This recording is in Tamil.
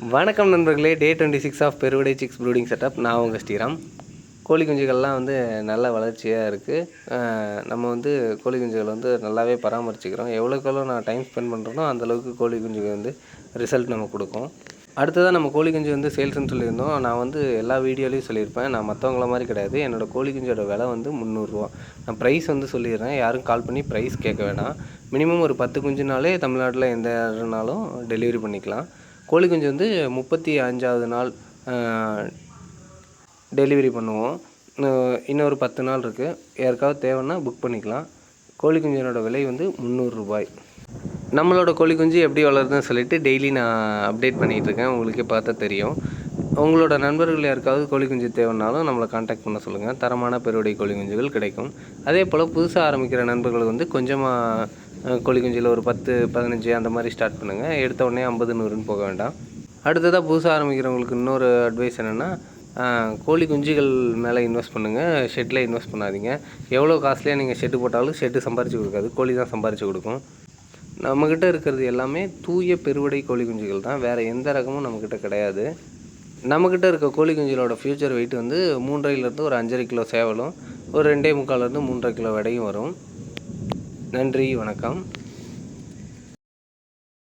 வணக்கம் நண்பர்களே. டே 26 ஆஃப் பெருவிடை சிக்ஸ் ப்ரூடிங் செட்டப். நான் உங்கள் ஸ்ரீராம். கோழி குஞ்சுகள்லாம் நல்ல வளர்ச்சியாக இருக்குது. நம்ம கோழி குஞ்சுகள் நல்லாவே பராமரிச்சுக்கிறோம். எவ்வளோக்கு நான் டைம் ஸ்பெண்ட் பண்ணுறனோ அந்தளவுக்கு கோழி குஞ்சுகள் ரிசல்ட் நமக்கு கொடுக்கும். அடுத்ததாக நம்ம கோழி குஞ்சு சேல்ஸ்ன்னு சொல்லியிருந்தோம். நான் எல்லா வீடியோலையும் சொல்லியிருப்பேன். நான் மற்றவங்கள மாதிரி கிடையாது. என்னோடய கோழி குஞ்சோட விலை 300 ரூபா. நான் ப்ரைஸ் சொல்லிடுறேன். யாரும் கால் பண்ணி ப்ரைஸ் கேட்க வேணாம். மினிமம் ஒரு 10 குஞ்சுனாலே தமிழ்நாட்டில் எந்த இடம்னாலும் டெலிவரி பண்ணிக்கலாம். கோழி குஞ்சு 35வது நாள் டெலிவரி பண்ணுவோம். இன்னொரு 10 நாள் இருக்குது. யாருக்காவது தேவைன்னா புக் பண்ணிக்கலாம். கோழி குஞ்சினோட விலை 300 ரூபாய். நம்மளோட கோழி குஞ்சு எப்படி வளருதுன்னு சொல்லிட்டு டெய்லி நான் அப்டேட் பண்ணிகிட்ருக்கேன். உங்களுக்கே பார்த்தா தெரியும். உங்களோட நண்பர்கள் யாருக்காவது கோழி குஞ்சு தேவைன்னாலும் நம்மளை கான்டாக்ட் பண்ண சொல்லுங்கள். தரமான பெருவிடை கோழி குஞ்சுகள் கிடைக்கும். அதே போல் புதுசாக ஆரம்பிக்கிற நண்பர்கள் கொஞ்சமாக கோழி குஞ்சில் ஒரு 10, 15 அந்த மாதிரி ஸ்டார்ட் பண்ணுங்கள். எடுத்த உடனே 50, 100ன்னு போக வேண்டாம். அடுத்ததாக புதுசாக ஆரம்பிக்கிறவங்களுக்கு இன்னொரு அட்வைஸ் என்னென்னா, கோழி குஞ்சுகள் மேலே இன்வெஸ்ட் பண்ணுங்கள். ஷெட்டில் இன்வெஸ்ட் பண்ணாதீங்க. எவ்வளோ காஸ்ட்லியாக நீங்கள் ஷெட்டு போட்டாலும் ஷெட்டு சம்பாரித்து கொடுக்காது. கோழி தான் சம்பாரித்து கொடுக்கும். நம்மக்கிட்ட இருக்கிறது எல்லாமே தூய பெருவிடை கோழி குஞ்சுகள் தான். வேறு எந்த ரகமும் நம்மக்கிட்ட கிடையாது. நம்மக்கிட்ட இருக்க கோழி குஞ்சுகளோட ஃப்யூச்சர் வெயிட் 3.5லேருந்து ஒரு 5.5 கிலோ சேவலும், ஒரு 2.25லேருந்து 3.5 கிலோ எடையும் வரும். நன்றி, வணக்கம்.